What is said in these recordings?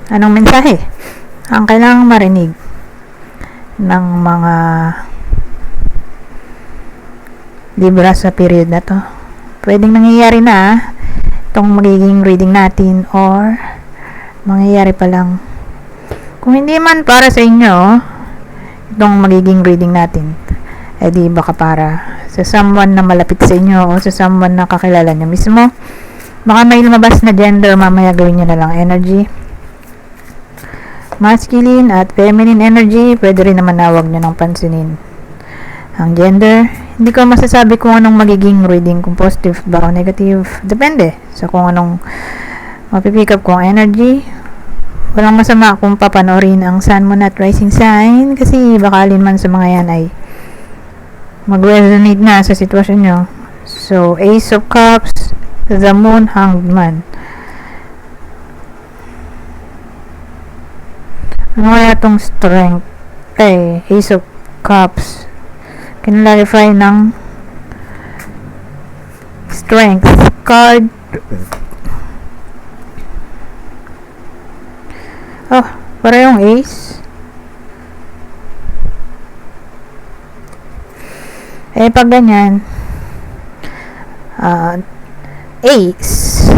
Anong mensahe ang kailangang marinig ng mga Libra sa period na to? Pwedeng nangyayari na itong magiging reading natin or mangyayari pa lang. Kung hindi man para sa inyo itong magiging reading natin, di baka para sa someone na malapit sa inyo o sa someone na kakilala nyo mismo. Baka may lumabas na gender, mamaya gawin nyo na lang energy. Masculine at feminine energy, pwede rin naman na huwag nyo nang pansinin ang gender. Hindi ko masasabi kung anong magiging reading, kung positive ba o negative. Depende sa kung anong mapipick up kong energy. Walang masama kung papanoorin ang Sun, Moon at Rising sign kasi baka alin man sa mga yan ay mag-resonate na sa sitwasyon nyo. So, Ace of Cups, the Moon, Hanged Man. Ano kaya itong strength? Ace of Cups. Kinlarify ng strength card. Para yung ace. Pag ganyan, ace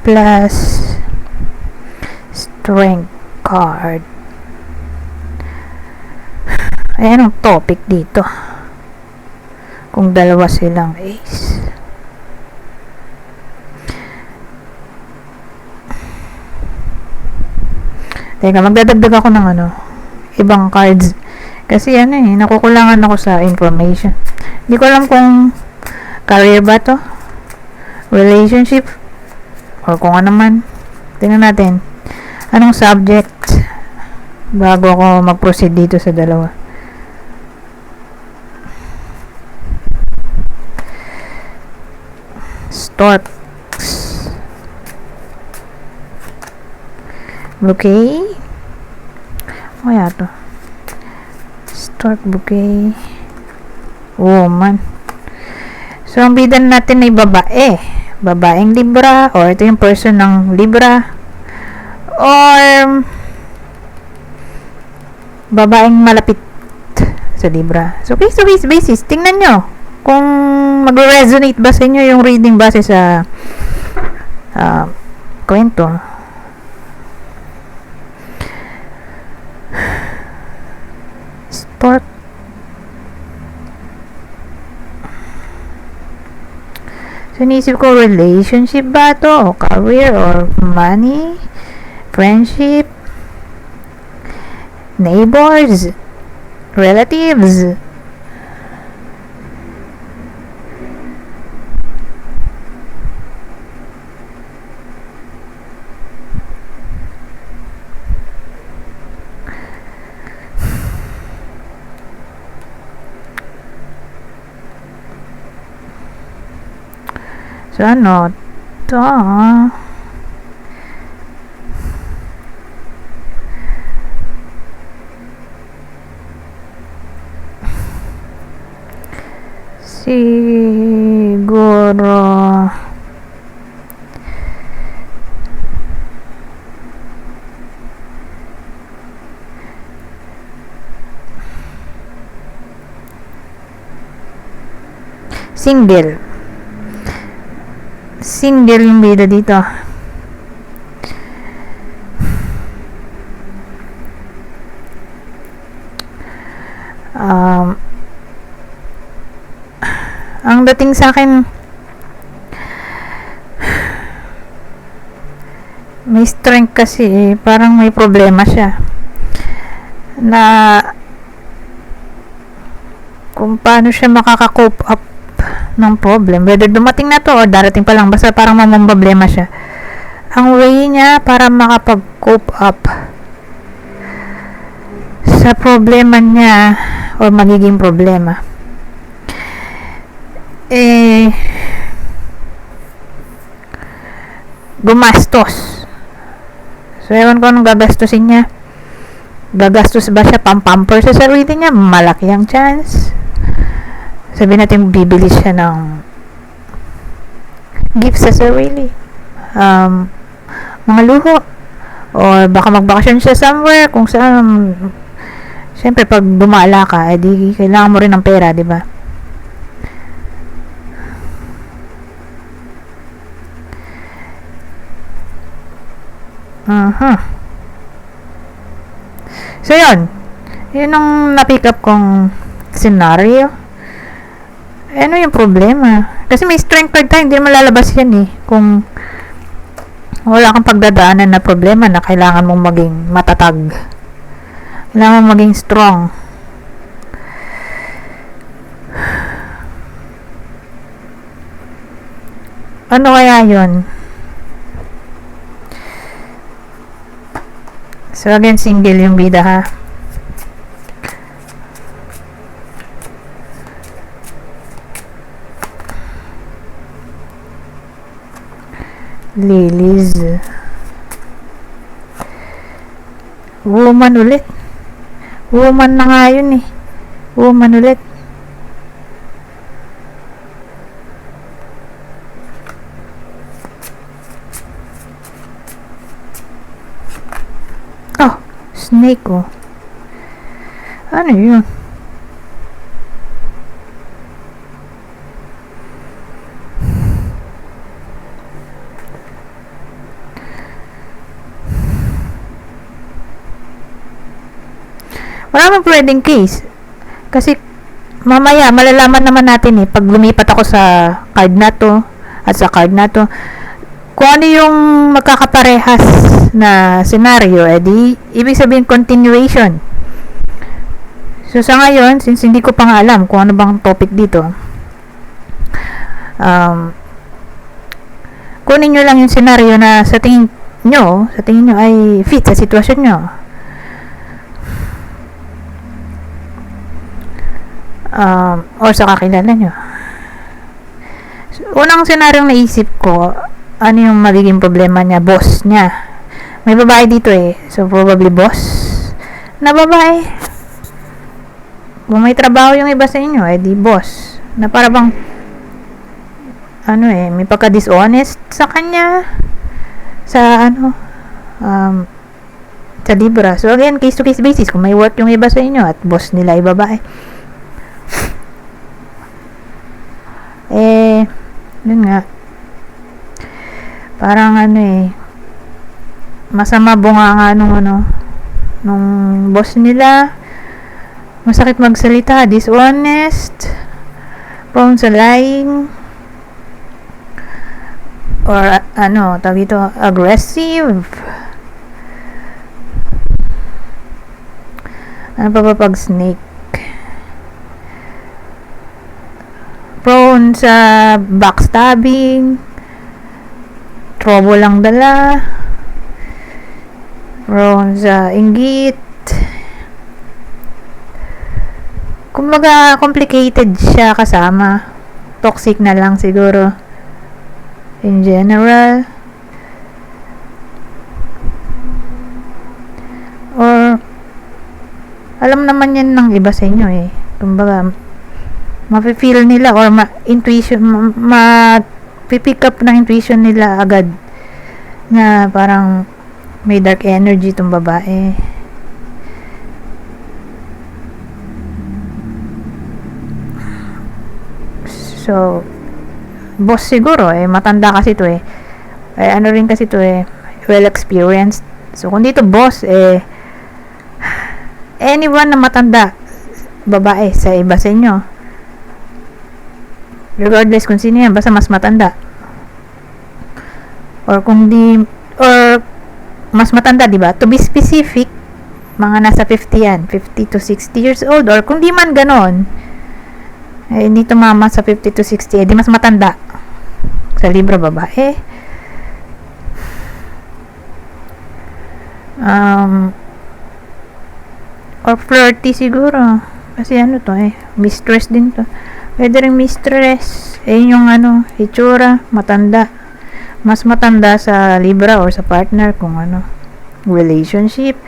plus strength card. Anong topic dito? Kung dalawa silang ace. Teka, magdadagdag ako ng ibang cards. Kasi nakukulangan ako sa information. Hindi ko alam kung career ba to, relationship, or kung ano man. Tingnan natin. Anong subject bago ako mag-proceed dito sa dalawa. Storks. Bouquet. Kaya to. Stork bouquet. Woman. So, ang bidan natin ay babae. Babaeng Libra, or ito yung person ng Libra, or babaeng malapit sa Libra. So, case to case basis, tingnan nyo kung mag-resonate ba sa inyo yung reading base sa kwento. Stork. So, naisip ko, relationship ba to? O career? Or money? Friendship? Neighbors? Relatives? So, ano to? Siguro single yung bida dito. Ang dating sa akin, may strength kasi parang may problema siya na kung paano siya makaka-cope up ng problem, whether dumating na to or darating pa lang, basta parang mamamblema siya. Ang way niya para makapag-cope up sa problema niya or magiging problema, gumastos. So, ewan ko anong gagastusin niya. Gagastos ba siya pang-pamper sa sarili niya? Malaki ang chance. Sabihin natin, bibili siya ng gift sa sarili. mga luho. Or baka magbakasyon siya somewhere kung saan. Siyempre, pag dumala ka, edi kailangan mo rin ng pera, di ba? So, yun. Yun ang na-pick up kong scenario. Ano yung problema? Kasi may strength card tayo, hindi naman lalabas yan eh. Kung wala kang pagdadaanan na problema na kailangan mong maging matatag. Kailangan mong maging strong. Ano kaya yun? So again, single yung bida ha. Lilies. Woman ulit. Woman na nga yun eh. Woman ulit. Oh, snake oh. Ano yun? Wala mang pwedeng case. Kasi, mamaya, malalaman naman natin eh, pag lumipat ako sa card na to, at sa card na to, kung ano yung magkakaparehas na scenario, edi, ibig sabihin continuation. So, sa ngayon, since hindi ko pa nga alam kung ano bang topic dito, kunin nyo lang yung scenario na sa tingin nyo ay fit sa sitwasyon nyo. Or sa kakilala nyo. So, unang senaryo naisip ko, ano yung magiging problema niya, boss niya. May babae dito eh. So, probably boss na babae. Kung may trabaho yung iba sa inyo, eh di boss. Na para bang, ano eh, may pagka-dishonest sa kanya. Sa ano, sa Libra. So, again, case-to-case basis. Kung may work yung iba sa inyo at boss nila ay babae. Yun nga. Parang ano eh, masama bunga nga nung boss nila. Masakit magsalita, dishonest, prone sa lying, or ano, tawag ito, aggressive. Ano pa ba pag snake? Prone sa backstabbing, trouble lang dala, prone sa inggit. Kumbaga, complicated siya kasama. Toxic na lang siguro. In general. Or, alam naman yan ng iba sa inyo eh. Kumbaga, mafe-feel nila or intuition, pick up ng intuition nila agad na parang may dark energy tong babae. So, boss siguro eh, matanda kasi to eh. Ano rin kasi to eh, well experienced. So, kung dito boss eh, anyone na matanda, babae sa iba sa inyo, regardless kung sino yan, basta mas matanda. Or kung di, or mas matanda, di ba? To be specific, mga nasa 50 yan, 50 to 60 years old. Or kung di man ganon, eh, hindi tumama sa 50 to 60, eh, di mas matanda. Sa libro, babae. Or flirty siguro. Kasi ano to eh, mistress din to. Pwede rin mistress. Eh, yung ano, itsura, matanda. Mas matanda sa Libra or sa partner kung ano, relationship.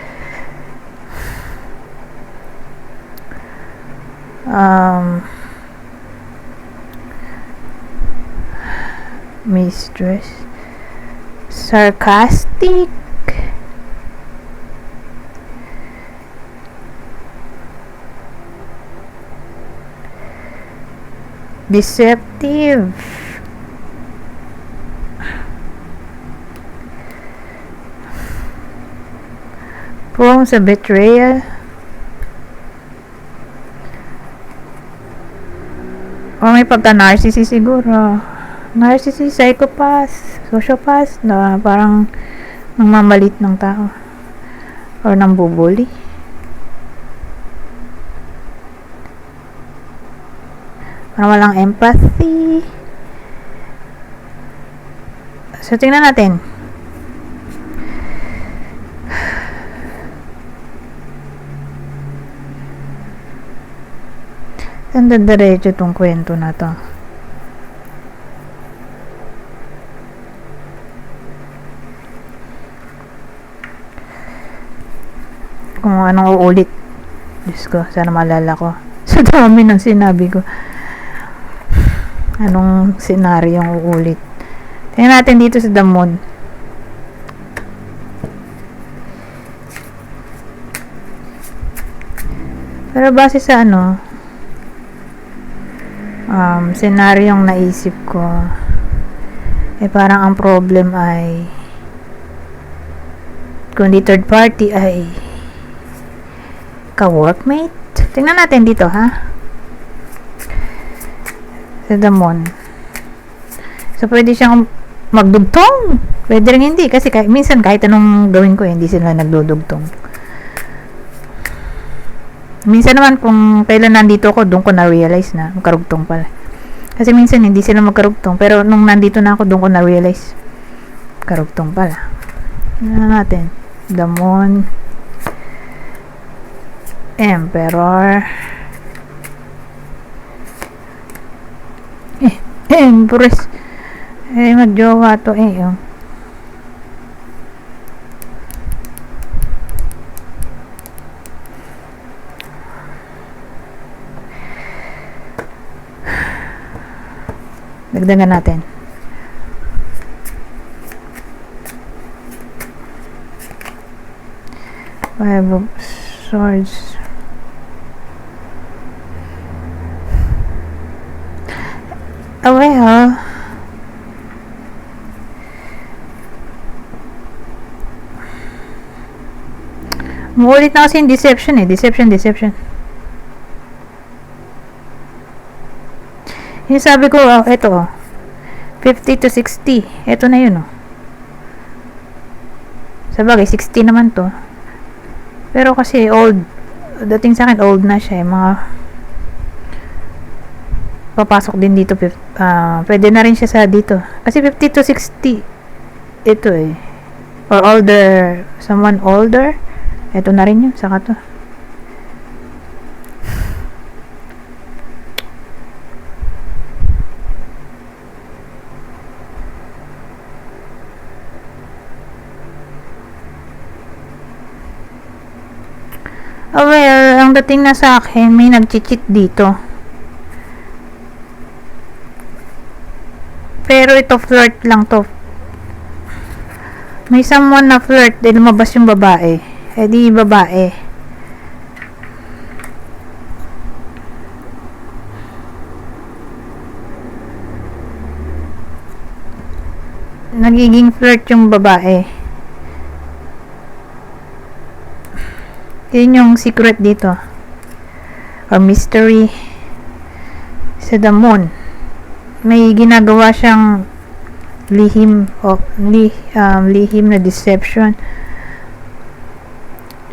Mistress. sarcastic, deceptive, prone sa betrayal, o may pagka-narcissist siguro. Narcissist, psychopath, sociopath, na parang nangmamalit ng tao or nang bubuli. Parang walang empathy. So, tingnan natin. Saan dadiretso itong kwento na to? Kung anong uulit. Diyos ko, sana maalala ko. Sa dami ng sinabi ko. Anong senaryo yung uulit. Tingnan natin dito sa The Moon. Pero base sa senaryong naisip ko, parang ang problem ay kung di third party ay ka-workmate. Tingnan natin dito, ha? Sa The Moon. So, pwede siyang magdugtong. Pwede rin hindi. Kasi minsan kahit anong gawin ko, hindi sila nagdudugtong. Minsan naman, kung kailan nandito ako, doon ko na-realize na magkarugtong pala. Kasi minsan, hindi sila magkarugtong. Pero nung nandito na ako, doon ko na-realize karugtong pala. Tingnan natin. The Moon. Emperor. Empress. Magjowa to oh. Dagdagan natin. Five of Swords. Well, muulit na kasi yung deception deception. Yung sabi ko, eto 50 to 60. Eto na yun Sabagay, 60 naman to. Pero kasi old, dating sa akin old na siya mga papasok din dito, pwede na rin siya sa dito. Kasi 50 to 60 ito or older, someone older, ito na rin yun, saka to. Well, ang dating na sa akin, may nag-cheat dito. Pero ito flirt lang to. May someone na flirt, lumabas yung babae. Di babae. Nagiging flirt yung babae. Yun yung secret dito. Or mystery. Sa The Moon. May ginagawa siyang lihim na deception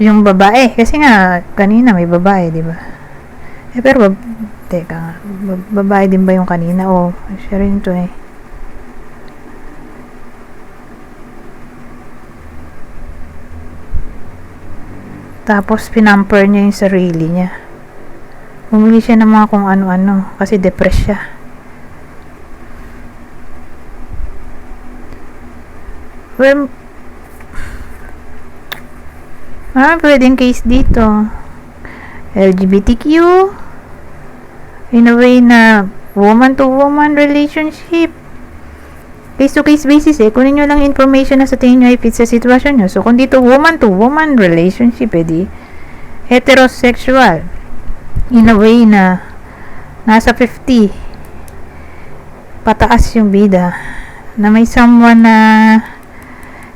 yung babae kasi nga kanina may babae, di ba? Pero teka, babae din ba yung kanina? Siya rin to Tapos pinamper niya yung sarili niya. Bumili siya ng mga kung ano-ano kasi depressed siya. Well, marami pwedeng case dito. LGBTQ, in a way na woman to woman relationship, case-to-case basis kunin nyo lang information na sa tingin nyo ay fit sa sitwasyon nyo. So, kung dito woman-to-woman relationship, di heterosexual, in a way na nasa 50, pataas yung bida, na may someone na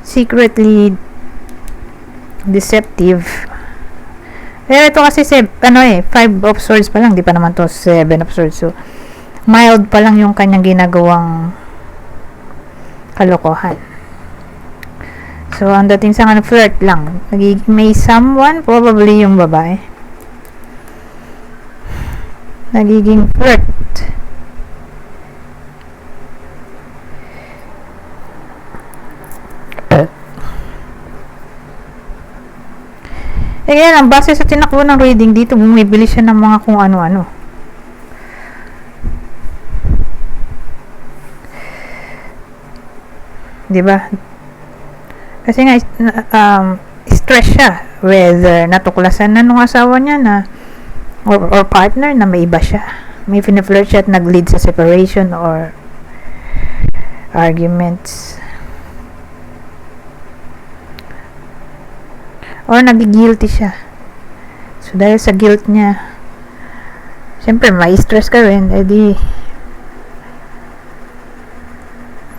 secretly deceptive. Pero ito kasi 5 of swords pa lang, di pa naman to 7 of swords. So, mild pa lang yung kanyang ginagawang kalokohan. So, ang dating sa flirt lang. May someone, probably yung babae. Nagiging flirt. Kaya lang, base sa tinakbo ng reading dito, bumibili siya ng mga kung ano-ano. Diba? Kasi nga, stress siya. Whether natuklasan na nung asawa niya na, or partner na may iba siya. May pinaflirt siya at nag-lead sa separation or arguments. Or nagigilty siya. So, dahil sa guilt niya, syempre, may stress ka rin, edi,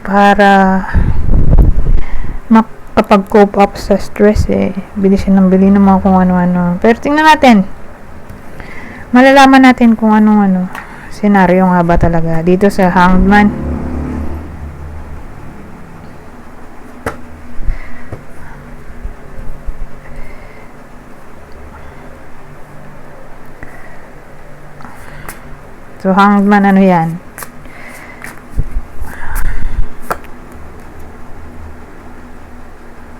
para makapag-cope up sa stress, bili siya ng bili ng mga kung ano-ano. Pero tingnan natin. Malalaman natin kung anong senaryo nga ba talaga dito sa Hanged Man. So, Hanged Man, ano yan?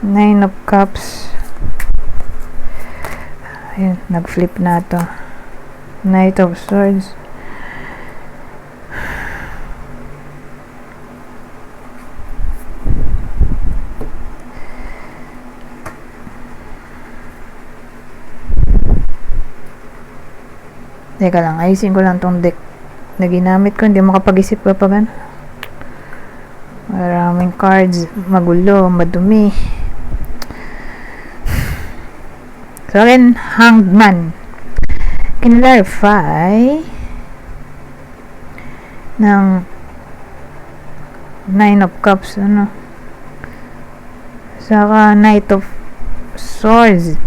Nine of Cups. Ayun, nag-flip na to. Knight of Swords. Teka lang, ayusin ko lang tong deck na ginamit ko, hindi makapag-isip pa pag maraming cards, magulo, madumi. So again, Hanged Man. Clarify ng Nine of Cups, saka Knight of Swords.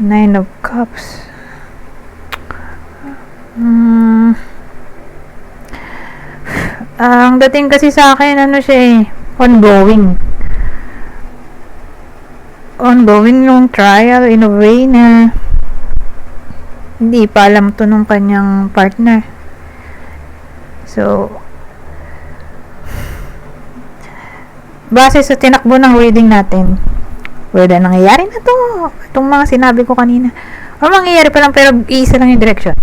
Nine of Cups. Ang dating kasi sa akin, siya ongoing yung trial in a way na hindi pa alam to nung kanyang partner. So, base sa tinakbo ng reading natin, whether nangyayari na to, itong mga sinabi ko kanina, o mangyayari pa lang pero isa lang yung direction.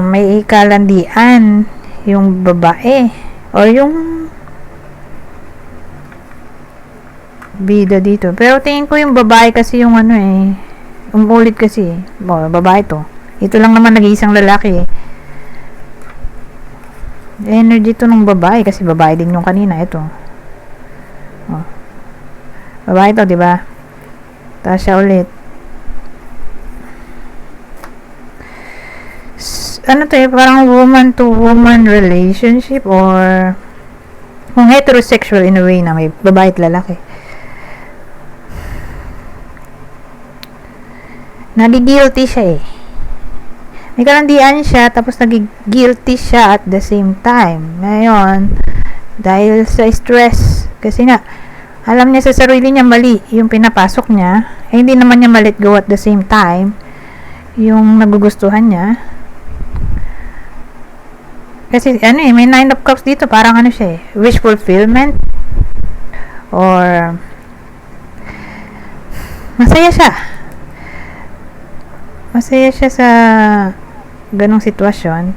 May ikalandian yung babae or yung bida dito. Pero tingin ko yung babae kasi yung umulit kasi. Babae to. Ito lang naman nag-iisang lalaki. Energy to ng babae kasi babae din yung kanina. Ito. Babae to, diba? Tapos siya ulit. Ano to parang woman to woman relationship or kung heterosexual in a way na may babae at lalaki. Nagigilty siya may kalandian siya tapos nagigilty siya at the same time. Ngayon, dahil sa stress, kasi nga alam niya sa sarili niya mali yung pinapasok niya, hindi naman niya ma-let go at the same time yung nagugustuhan niya. Kasi may Nine of Cups dito, parang siya wish fulfillment or masaya siya sa ganong sitwasyon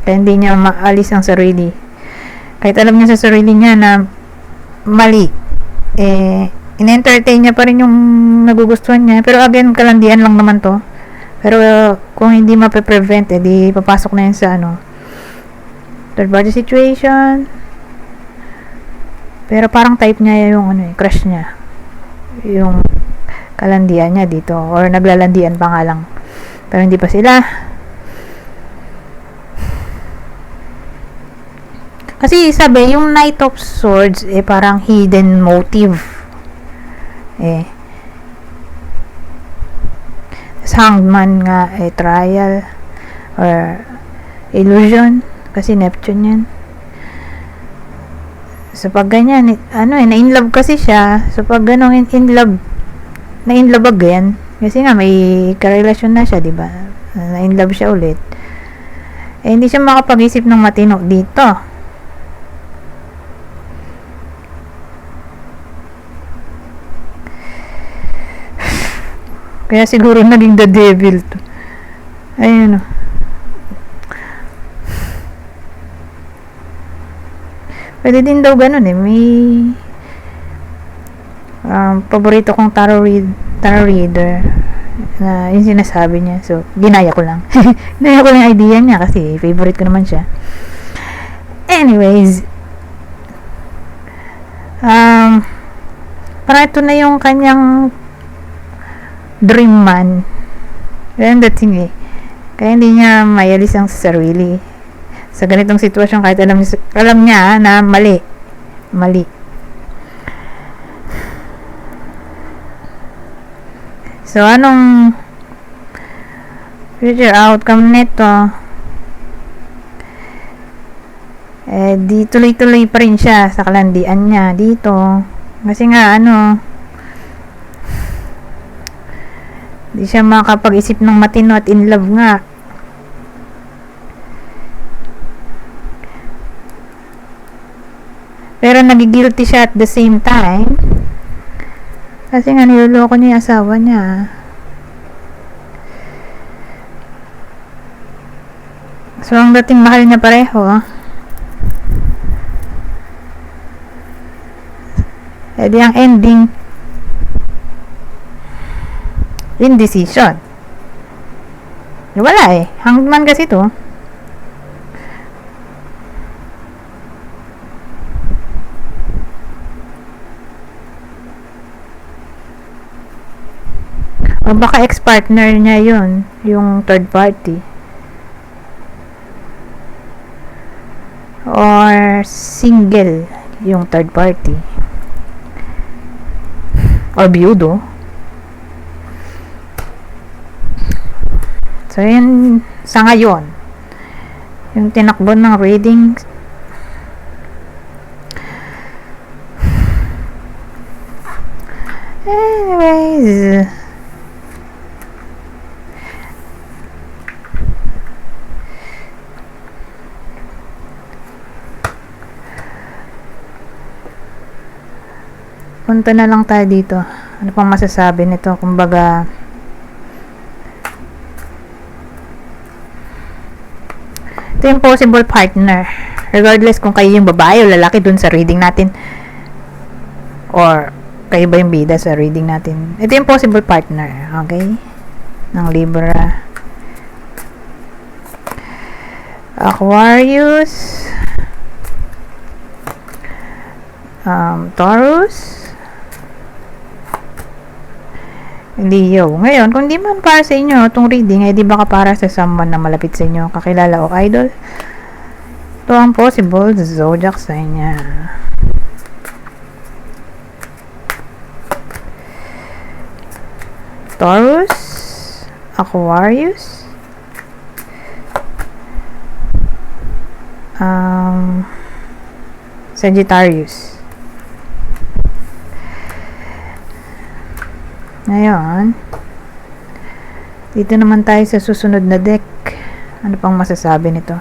kaya hindi niya maalis ang sarili kahit alam niya sa sarili niya na mali, in-entertain niya pa rin yung nagugustuhan niya, pero again, kalandian lang naman to, Pero kung hindi mape-prevent, di papasok na yun sa third party situation. Pero parang type niya yung crush niya. Yung kalandian niya dito. Or naglalandian pa nga lang. Pero hindi pa sila. Kasi sabi, yung Knight of Swords, parang hidden motive. Hangman nga, trial. Or illusion. Kasi Neptune yan. So, pag ganyan, na-inlove kasi siya. So, pag ganun, na-inlove again. Kasi nga, may karelasyon na siya, diba? Na-inlove siya ulit. Hindi siya makapag-isip ng matino dito. Kaya siguro naging the devil to. Ayun. Pwede din daw ganun may paborito kong tarot reader na yung sinasabi niya. So, ginaya ko lang. Ginaya ko lang yung idea niya kasi favorite ko naman siya. Anyways, parang ito na yung kanyang dream man. Yan dating kaya hindi niya mayalis ang sarili sa ganitong sitwasyon kahit alam niya na mali. So, anong future outcome nito? Di tuloy-tuloy pa rin siya sa kalandian niya dito. Kasi nga, di siya makapag-isip ng matino at in love nga. Pero nagigilty siya at the same time. Kasi nga niloloko niya yung asawa niya. So, ang dating mahal niya pareho. Di ang ending indecision. Wala hangman kasi to. O baka ex-partner niya yun, yung third party. Or single yung third party. Or biyudo. So, yun sa ngayon. Yung tinakbo ng reading. Anyways, punta na lang tayo dito. Ano pang masasabi nito? Kumbaga, ito yung possible partner. Regardless kung kayo yung babae o lalaki dun sa reading natin. Or, kayo ba yung bida sa reading natin. Ito yung possible partner. Okay? Ng Libra. Aquarius. Taurus. Leo. Ngayon, kung di man para sa inyo itong reading, di baka para sa someone na malapit sa inyo, kakilala o idol. Ito ang possible zodiac sign niya. Taurus, Aquarius, Sagittarius. Ngayon, dito naman tayo sa susunod na deck. Ano pang masasabi nito?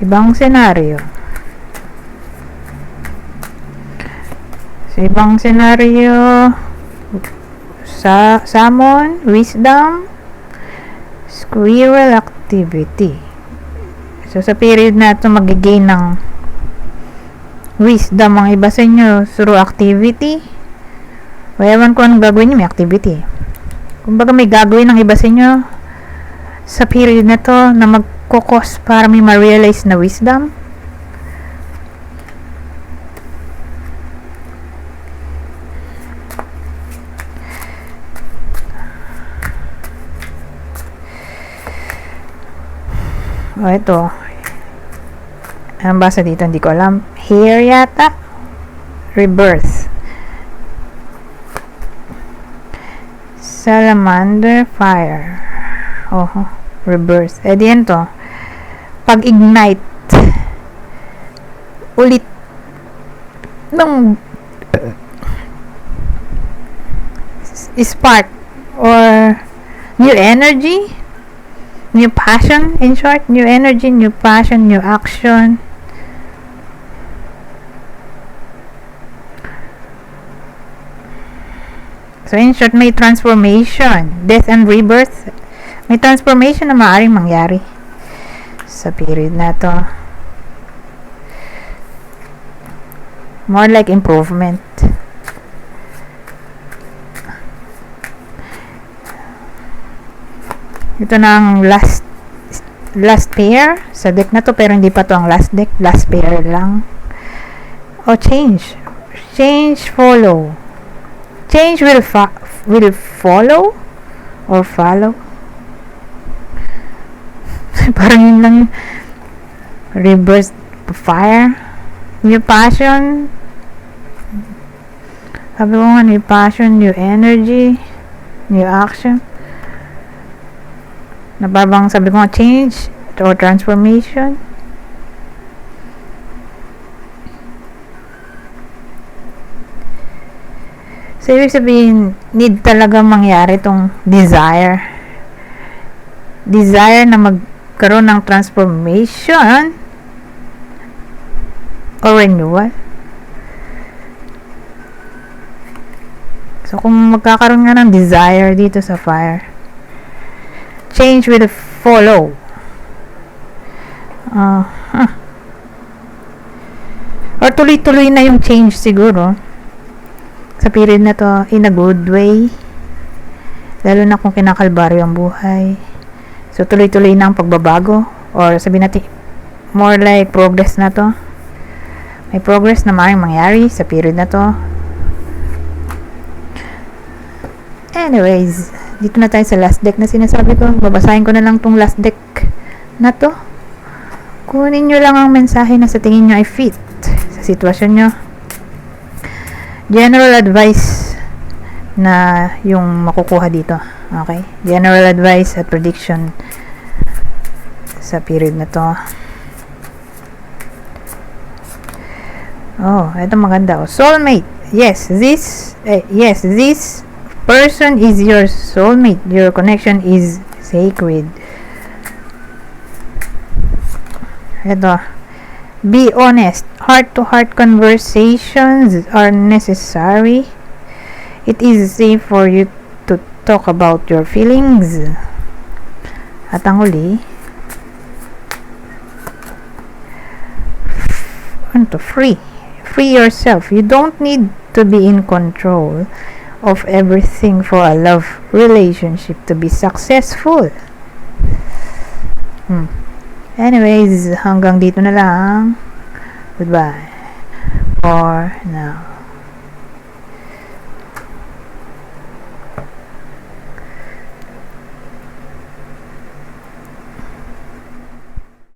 Ibang senaryo. Sa ibang senaryo, Salmon, Wisdom, Squirrel activity. So, sa period na ito, mag-gain ng wisdom ang iba sa inyo through activity. O, ewan ko anong gagawin niyo, may activity. Kumbaga may gagawin ng iba sa inyo sa period na to na magkukos para may ma-realize na wisdom. O, ito. Ang basa dito, hindi ko alam. Here yata. Rebirth. Salamander fire. Oh, rebirth. Eh, diyan to. Pag-ignite. Ulit. Ng spark. Or new energy. New passion, in short, new energy, new passion, new action. So, in short, may transformation, death and rebirth. May transformation na maaaring mangyari sa period na to. More like improvement. Ito na ang last pair sa deck na to, pero hindi pa to ang last deck, last pair lang. O, change follow. Change will follow or follow. Parang yun lang. Rebirth fire, new passion. Sabi ko nga, new passion, new energy, new action. Nababang sabi ko nga, change or transformation. So, ibig sabihin, need talaga mangyari itong desire. Desire na magkaroon ng transformation or renewal. So, kung magkakaroon nga ng desire dito sa fire, change will follow. Or tuloy-tuloy na yung change siguro sa period na to, in a good way, lalo na kung kinakalbaryo ang buhay. So tuloy-tuloy na ang pagbabago, or sabihin natin more like progress na to. May progress na maaaring mangyari sa period na to. Anyways, dito na tayo sa last deck na sinasabi ko. Babasahin ko na lang tong last deck na to. Kunin nyo lang ang mensahe na sa tingin nyo ay fit sa sitwasyon nyo. General advice na yung makukuha dito. Okay? General advice at prediction sa period na to. Oh, ito maganda. Oh, soulmate. Yes, this person is your soulmate. Your connection is sacred. Ito. Be honest. Heart-to-heart conversations are necessary. It is safe for you to talk about your feelings. At ang huli, free. Free yourself. You don't need to be in control of everything for a love relationship to be successful. Anyways, hanggang dito na lang. Goodbye for now.